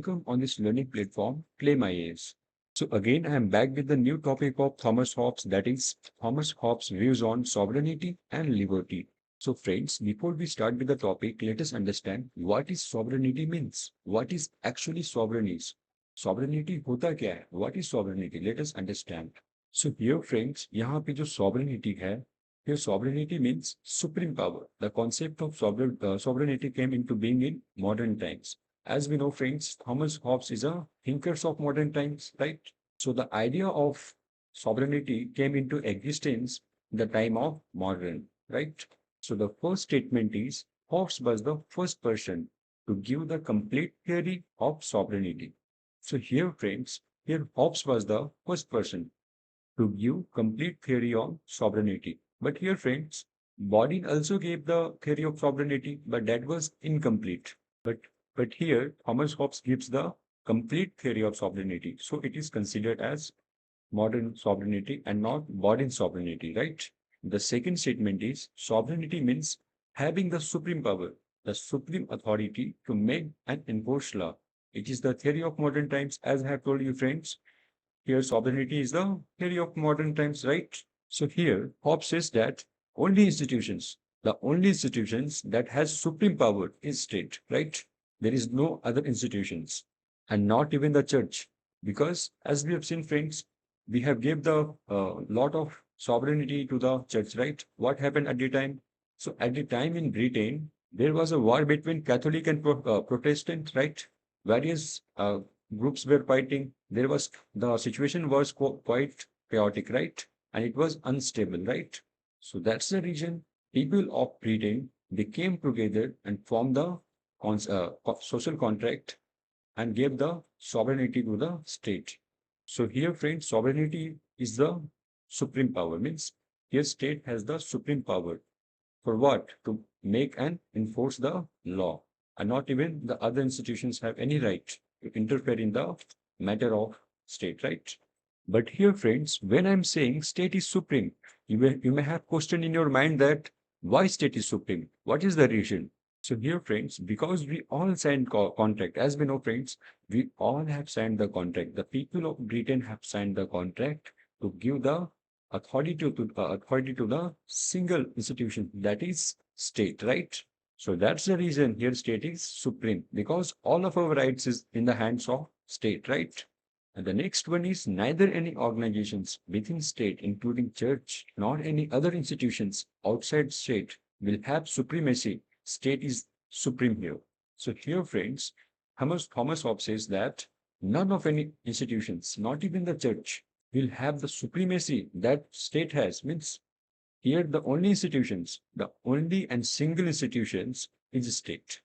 welcome on this learning platform, Claim IAS. So again, I am back with the new topic of Thomas Hobbes, that is Thomas Hobbes' views on sovereignty and liberty. So friends, before we start with the topic, let us understand what is sovereignty means. What is actually sovereignty? Sovereignty होता क्या है? What is sovereignty? Let us understand. So here friends, यहाँ पे जो sovereignty है, here sovereignty means supreme power. The concept of sovereignty came into being in modern times. As we know, friends, Thomas Hobbes is a thinker of modern times, right? So the idea of sovereignty came into existence in the time of modern, right? So the first statement is Hobbes was the first person to give the complete theory of sovereignty. So here, friends, here Hobbes was the first person to give complete theory on sovereignty. But here, friends, Bodin also gave the theory of sovereignty, but that was incomplete. But but here, Thomas Hobbes gives the complete theory of sovereignty. So it is considered as modern sovereignty and not Bodin sovereignty, right? The second statement is sovereignty means having the supreme power, the supreme authority to make and enforce law. It is the theory of modern times, as I have told you, friends. Here, sovereignty is the theory of modern times, right? So here, Hobbes says that the only institutions that has supreme power is state, right? There is no other institutions, and not even the church, because as we have seen, friends, we have gave the lot of sovereignty to the church, right? What happened at the time? So at the time in Britain, there was a war between Catholic and Protestant, right? Various groups were fighting. There was the situation was quite chaotic, right? And it was unstable, right? So that's the reason people of Britain, they came together and formed the social contract and gave the sovereignty to the state. So here, friends, sovereignty is the supreme power. Means here state has the supreme power. For what? To make and enforce the law. And not even the other institutions have any right to interfere in the matter of state, right? But here, friends, when I'm saying state is supreme, you may have question in your mind that why state is supreme? What is the reason? So here, friends, because we all signed contract, as we know, friends, we all have signed the contract. The people of Britain have signed the contract to give the authority to the single institution, that is state, right? So that's the reason here state is supreme, because all of our rights is in the hands of state, right? And the next one is neither any organizations within state, including church, nor any other institutions outside state will have supremacy. State is supreme here. So here, friends, Thomas Hobbes says that none of any institutions, not even the church, will have the supremacy that state has. Means here the only institutions, the only and single institutions is state.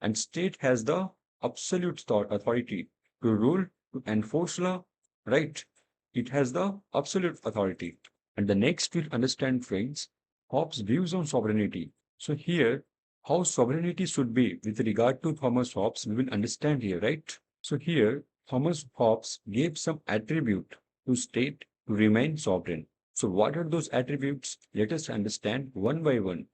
And state has the absolute authority to rule, to enforce law, right? It has the absolute authority. And the next we'll understand, friends, Hobbes' views on sovereignty. So here, how sovereignty should be with regard to Thomas Hobbes, we will understand here, right? So here, Thomas Hobbes gave some attribute to state to remain sovereign. So what are those attributes? Let us understand one by one.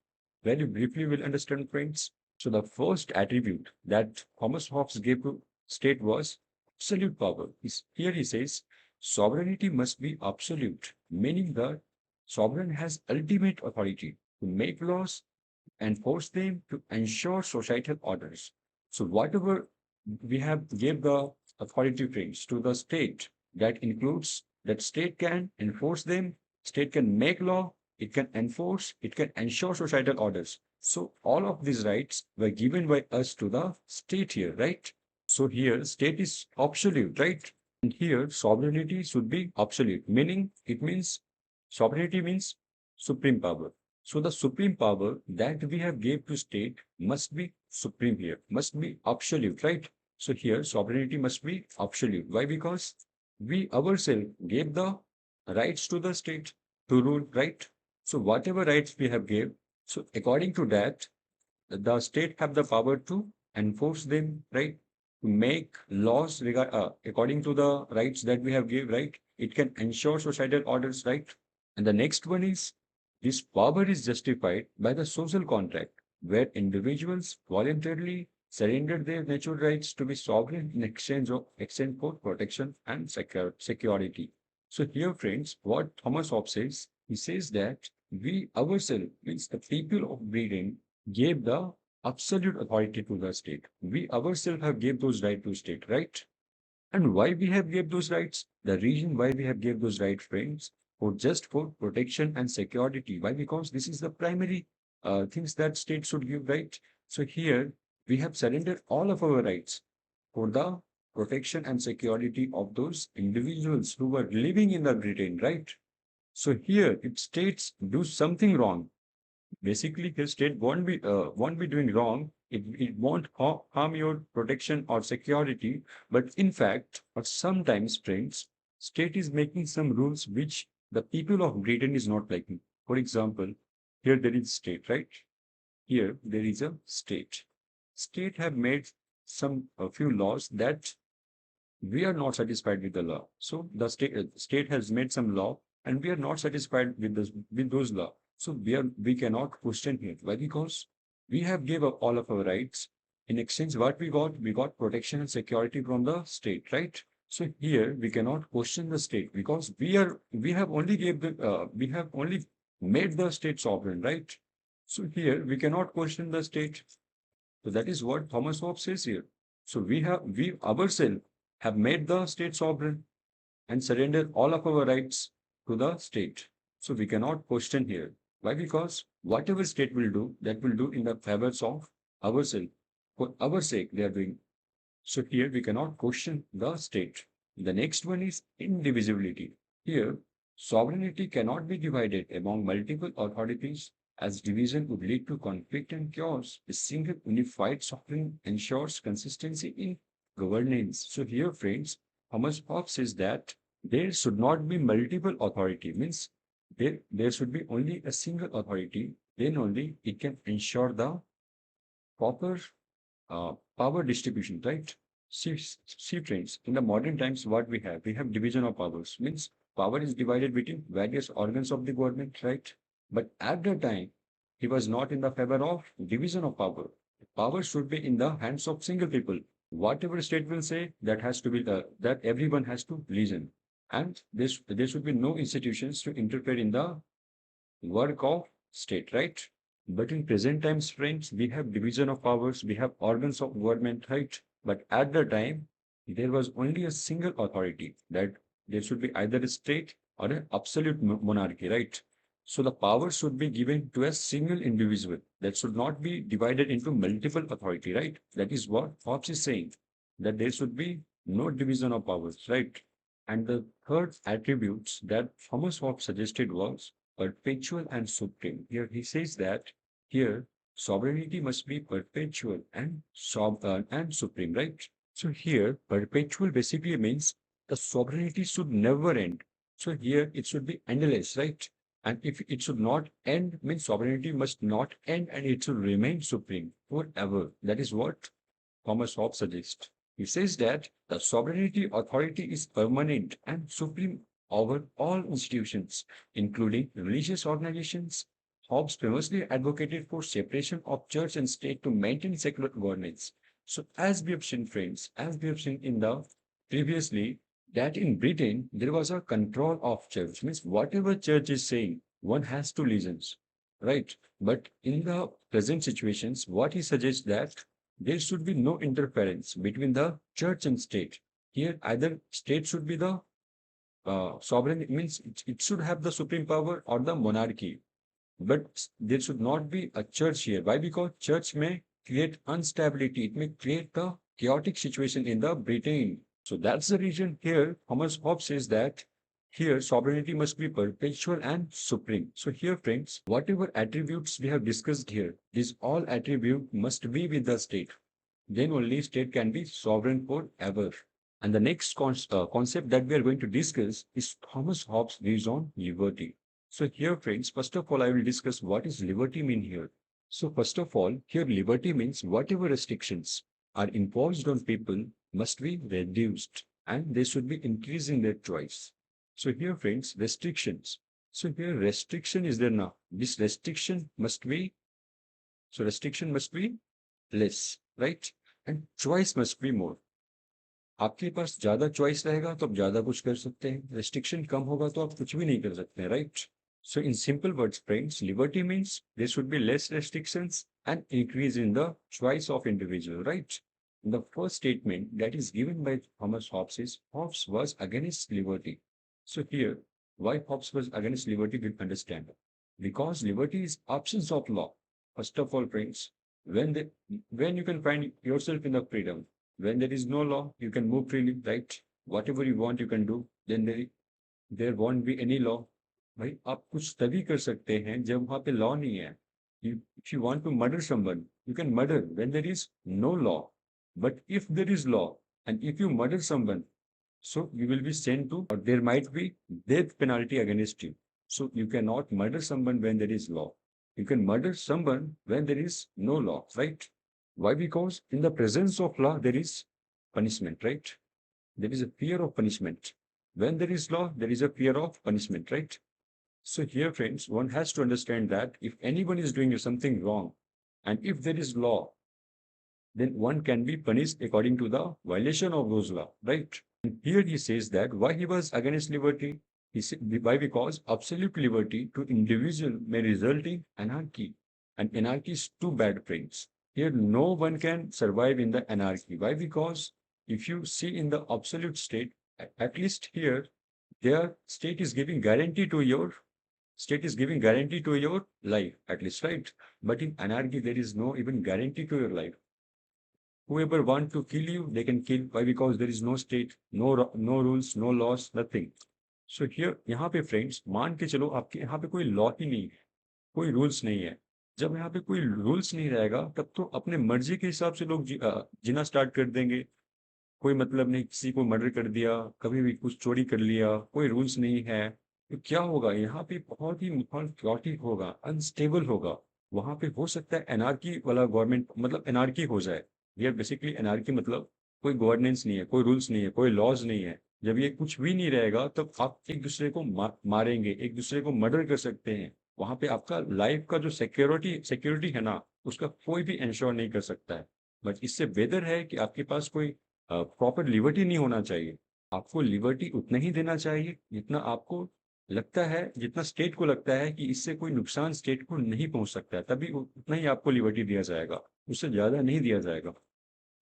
Very briefly, we'll understand, friends. So the first attribute that Thomas Hobbes gave to state was absolute power. Here he says sovereignty must be absolute, meaning that sovereign has ultimate authority to make laws, enforce them, to ensure societal orders. So whatever we have gave the authority frames to the state, that includes that state can enforce them, state can make law, it can enforce, it can ensure societal orders. So all of these rights were given by us to the state here, right? So here state is absolute, right? And here sovereignty should be absolute, meaning it means sovereignty means supreme power. So the supreme power that we have gave to state must be supreme here, must be absolute, right? So here sovereignty must be absolute. Why? Because we ourselves gave the rights to the state to rule, right? So whatever rights we have gave, so according to that, the state have the power to enforce them, right? To make laws according to the rights that we have gave, right? It can ensure societal orders, right? And the next one is this power is justified by the social contract, where individuals voluntarily surrendered their natural rights to be sovereign in exchange for protection and security. So here, friends, what Thomas Hobbes says, he says that we ourselves, means the people of Britain, gave the absolute authority to the state. We ourselves have gave those rights to state, right? And why we have gave those rights? The reason why we have gave those rights, friends, for just for protection and security. Why? Because this is the primary things that state should give, right? So here we have surrendered all of our rights for the protection and security of those individuals who were living in the Britain, right? So here, if states do something wrong, basically his state won't be doing wrong. It won't harm your protection or security, but in fact, or sometimes, friends, state is making some rules which the people of Britain is not liking. For example, here there is state, right? Here there is a state. State have made some a few laws that we are not satisfied with the law. So the state has made some law, and we are not satisfied with this with those law. So we cannot question here. Why? Because we have gave up all of our rights. In exchange, what we got? We got protection and security from the state, right? So here we cannot question the state because we have only we have only made the state sovereign, right? So here we cannot question the state. So that is what Thomas Hobbes says here. So we ourselves have made the state sovereign and surrendered all of our rights to the state. So we cannot question here. Why? Because whatever state will do, that will do in the favors of ourselves. For our sake, they are doing. So here we cannot question the state. The next one is indivisibility. Here, sovereignty cannot be divided among multiple authorities as division would lead to conflict and chaos. A single unified sovereign ensures consistency in governance. So here, friends, Thomas Hobbes says that there should not be multiple authority, means there should be only a single authority, then only it can ensure the proper power distribution, right? See, friends, in the modern times, what we have division of powers, means power is divided between various organs of the government, right? But at the time, he was not in the favor of division of power. Power should be in the hands of single people. Whatever state will say, that has to be that everyone has to listen. And there should be no institutions to interfere in the work of state, right? But in present times, friends, we have division of powers, we have organs of government, right? But at the time, there was only a single authority that there should be either a state or an absolute monarchy, right? So the power should be given to a single individual that should not be divided into multiple authority, right? That is what Hobbes is saying, that there should be no division of powers, right? And the third attributes that Thomas Hobbes suggested was perpetual and supreme. Here he says that here sovereignty must be perpetual and and supreme, right? So here perpetual basically means the sovereignty should never end. So here it should be endless, right? And if it should not end, means sovereignty must not end and it should remain supreme forever. That is what Thomas Hobbes suggests. He says that the sovereignty authority is permanent and supreme over all institutions, including religious organizations. Hobbes famously advocated for separation of church and state to maintain secular governance. So, as we have seen, friends, as we have seen in the previously, that in Britain there was a control of church, means whatever church is saying, one has to listen, right? But in the present situations, what he suggests that there should be no interference between the church and state. Here, either state should be the sovereign, it means it should have the supreme power or the monarchy. But there should not be a church here. Why? Because church may create instability. It may create a chaotic situation in the Britain. So that's the reason here Thomas Hobbes says that here sovereignty must be perpetual and supreme. So here, friends, whatever attributes we have discussed here, these all attributes must be with the state. Then only state can be sovereign forever. And the next concept that we are going to discuss is Thomas Hobbes' views on liberty. So here, friends, first of all, I will discuss what is liberty mean here. So first of all, here liberty means whatever restrictions are imposed on people must be reduced and they should be increasing their choice. So here, friends, restrictions. So here restriction is there now. This restriction must be, so restriction must be less, right? and choice must be more. आपके पास ज्यादा choice रहेगा तो आप ज्यादा कुछ कर सकते हैं, रेस्ट्रिक्शन कम होगा तो आप कुछ भी नहीं कर सकते, right? So in simple words, friends, liberty means there should be less restrictions and increase in the choice of individual, right? The first statement that is given by Thomas Hobbes is Hobbes was against liberty. So here, why Hobbes was against liberty, we understand. Because liberty is absence of law. First of all, friends, when the, when you can find yourself in the freedom, when there is no law, you can move freely, right? Whatever you want, you can do. Then there won't be any law. भाई आप कुछ तभी कर सकते हैं जब वहां पे लॉ नहीं है. If you want to murder someone, you can murder when there is no law. But if there is law and if you murder someone, so you will be sent to, or there might be death penalty against you. So you cannot murder someone when there is law. You can murder someone when there is no law, right? Why? Because in the presence of law, there is punishment, right? There is a fear of punishment. When there is law, there is a fear of punishment, right? So here, friends, one has to understand that if anyone is doing something wrong, and if there is law, then one can be punished according to the violation of those law, right? And here he says that why he was against liberty, he said, why? Because absolute liberty to individual may result in anarchy, and anarchy is too bad, friends. Here, no one can survive in the anarchy. Why? Because if you see in the absolute state, at least here, their state is giving guarantee to your state is giving guarantee to your life, at least, right? But in anarchy, there is no even guarantee to your life. Whoever want to kill you, they can kill. Why? Because there is no state, no rules, no laws, nothing. So here, यहाँ पे friends मान के चलो आपके यहाँ पे कोई law ही नहीं है, कोई रूल्स नहीं है. जब यहाँ पे कोई रूल्स नहीं रहेगा तब तो अपने मर्जी के हिसाब से लोग जीना स्टार्ट कर देंगे. कोई मतलब नहीं, किसी को मर्डर कर दिया, कभी भी कुछ चोरी कर लिया, कोई रूल्स नहीं है, तो क्या होगा? यहाँ पे बहुत ही माहौल क्योटिक होगा, अनस्टेबल होगा. वहां पे हो सकता है एनआरकी वाला गवर्नमेंट, मतलब एनआरकी हो जाए. ये बेसिकली एनआरकी मतलब कोई गवर्नेंस नहीं है, कोई रूल्स नहीं है, कोई लॉज नहीं है. जब ये कुछ भी नहीं रहेगा तब आप एक दूसरे को मारेंगे, एक दूसरे को मर्डर कर सकते हैं. वहां पे आपका लाइफ का जो सिक्योरिटी सिक्योरिटी है ना, उसका कोई भी इंश्योर नहीं कर सकता है. बट इससे बेहतर है कि आपके पास कोई प्रॉपर लिबर्टी नहीं होना चाहिए. आपको लिबर्टी उतना ही देना चाहिए जितना आपको लगता है, जितना स्टेट को लगता है कि इससे कोई नुकसान स्टेट को नहीं पहुंच सकता है, तभी उतना ही आपको लिबर्टी दिया जाएगा, उससे ज्यादा नहीं दिया जाएगा.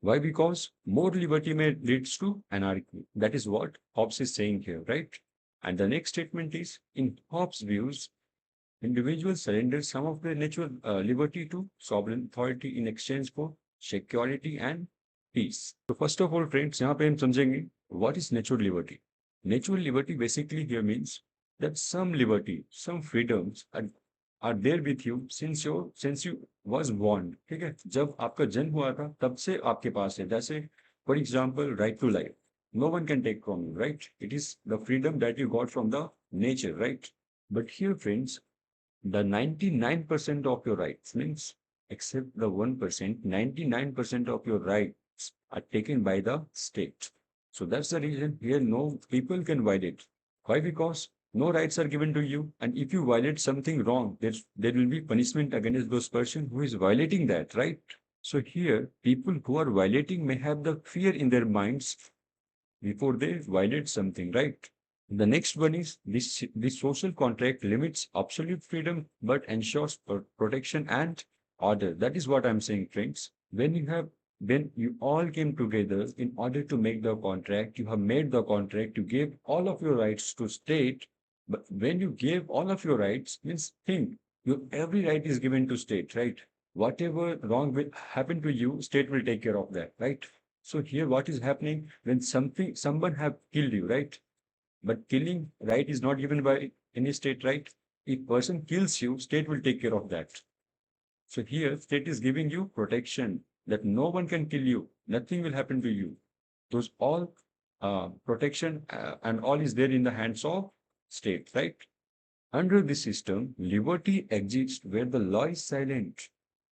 Why? Because more liberty may leads to anarchy. That is what Hobbes is saying here, right? And the next statement is, in Hobbes' views, individuals surrender some of their natural liberty to sovereign authority in exchange for security and peace. So first of all, friends, यहाँ पे हम समझेंगे what is natural liberty. Natural liberty basically here means that some liberty, some freedoms are there with you since you was born. ठीक है, जब आपका जन्म हुआ था तब से आपके पास है. जैसे for example, right to life. No one can take from you, right? It is the freedom that you got from the nature, right? But here, friends, the 99% of your rights means except the 1%, 99% of your rights are taken by the state. So that's the reason here no people can violate. Why? Because no rights are given to you, and if you violate something wrong, there will be punishment against those person who is violating that, right? So here, people who are violating may have the fear in their minds before they violate something, right? The next one is this social contract limits absolute freedom but ensures protection and order. That is what I'm saying, friends. When you all came together in order to make the contract, you have made the contract, you gave all of your rights to state. But when you gave all of your rights, means think, your every right is given to state, right? Whatever wrong will happen to you, state will take care of that, right? So here what is happening when someone have killed you, right? But killing right is not given by any state, right? If person kills you, state will take care of that. So here state is giving you protection that no one can kill you, nothing will happen to you. Those all protection and all is there in the hands of state, right? Under this system, liberty exists where the law is silent.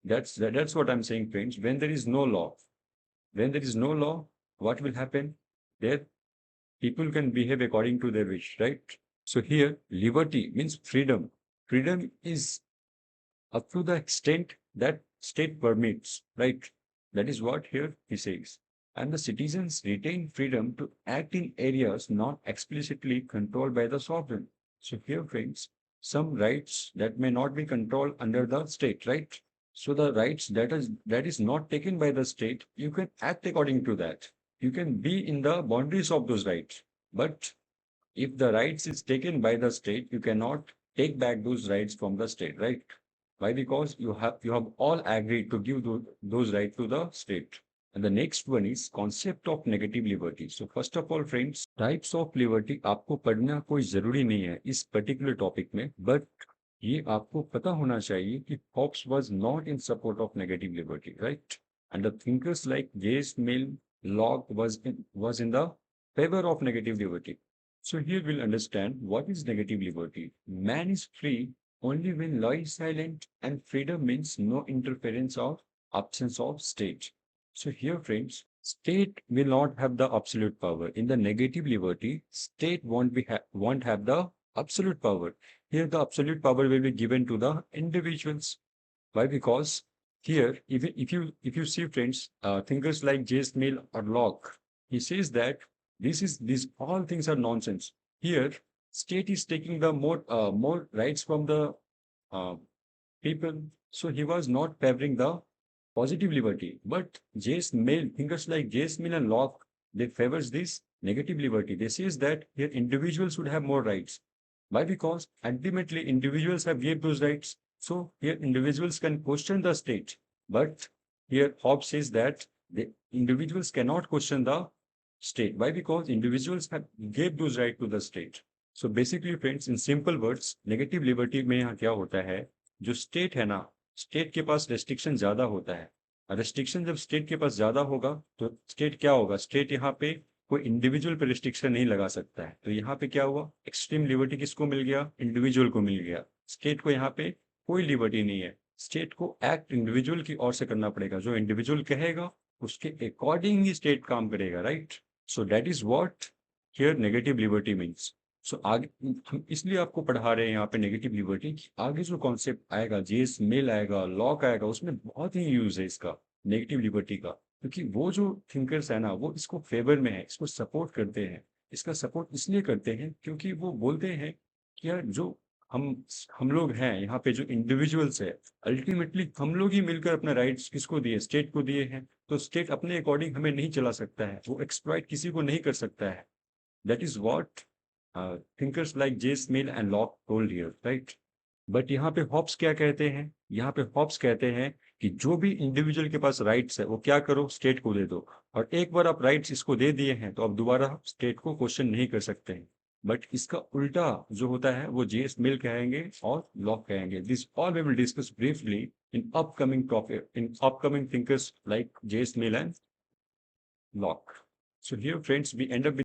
That's what I'm saying, friends. When there is no law, when there is no law, what will happen? There, people can behave according to their wish, right? So here, liberty means freedom. Freedom is up to the extent that state permits, right? That is what here he says. And the citizens retain freedom to act in areas not explicitly controlled by the sovereign. So here, friends, some rights that may not be controlled under the state, right? So the rights that is not taken by the state, you can act according to that. You can be in the boundaries of those rights. But if the rights is taken by the state, you cannot take back those rights from the state, right? Why? Because you have all agreed to give those rights to the state. And the next one is concept of negative liberty. So first of all, friends, types of liberty आपको पढ़ना कोई जरूरी नहीं है इस particular topic में, but ये आपको पता होना चाहिए कि Hobbes was not in support of negative liberty, right? And the thinkers like James Mill, Locke was in the favor of negative liberty. So here we'll understand what is negative liberty. Man is free only when law is silent, and freedom means no interference or absence of state. So here, friends, state will not have the absolute power. In the negative liberty, state won't have the absolute power. Here, the absolute power will be given to the individuals. Why? Because here, if you see, friends, thinkers like James Mill or Locke, he says that these all things are nonsense. Here, state is taking the more rights from the uh, people. So he was not favoring the positive liberty. But James Mill, thinkers like James Mill and Locke, they favors this negative liberty. They says that here individuals should have more rights. Why? Because ultimately individuals have gave those rights. So here individuals can question the state. But here Hobbes says that the individuals cannot question the state. Why? Because individuals have gave those right to the state. So basically, friends, in simple words, negative liberty में यहाँ क्या होता है, जो state है ना, state के पास restriction ज्यादा होता है. रेस्ट्रिक्शन जब स्टेट के पास ज्यादा होगा तो स्टेट क्या होगा, स्टेट यहाँ पे कोई इंडिविजुअल पे रिस्ट्रिक्शन नहीं लगा सकता है. तो यहाँ पे क्या हुआ, एक्सट्रीम लिबर्टी किसको मिल गया, इंडिविजुअल को मिल गया. स्टेट को यहाँ पे कोई लिबर्टी नहीं है. स्टेट को एक्ट इंडिविजुअल की ओर से करना पड़ेगा. जो इंडिविजुअल कहेगा उसके अकॉर्डिंग ही स्टेट काम करेगा, right? So that is what here negative liberty means. So आगे हम इसलिए आपको पढ़ा रहे हैं यहाँ पे नेगेटिव लिबर्टी. आगे जो कॉन्सेप्ट आएगा, जेस मेल आएगा, लॉक आएगा, उसमें बहुत ही यूज है इसका नेगेटिव लिबर्टी का. क्योंकि वो जो थिंकर्स है ना, वो इसको फेवर में है, इसको सपोर्ट करते हैं. इसका सपोर्ट इसलिए करते हैं क्योंकि वो बोलते हैं कि यार जो हम हम लोग हैं यहाँ पे, जो इंडिविजुअल्स है, अल्टीमेटली हम लोग ही मिलकर अपना राइट्स किसको दिए, स्टेट को दिए हैं. तो स्टेट अपने अकॉर्डिंग हमें नहीं चला सकता है, वो एक्सप्लॉइट किसी को नहीं कर सकता है. That is what thinkers like James Mill and Locke told here, right? But यहाँ पे हॉब्स क्या कहते हैं, यहाँ पे हॉब्स कहते हैं कि जो भी इंडिविजुअल के पास राइट्स है वो क्या करो, स्टेट को दे दो. और एक बार आप राइट्स इसको दे दिए हैं तो आप दोबारा स्टेट को क्वेश्चन नहीं कर सकते हैं. बट इसका उल्टा जो होता है वो जेम्स मिल कहेंगे और लॉक कहेंगे. This all we will discuss briefly in upcoming topic, in upcoming thinkers like James Mill and Locke. So here, friends, we end up with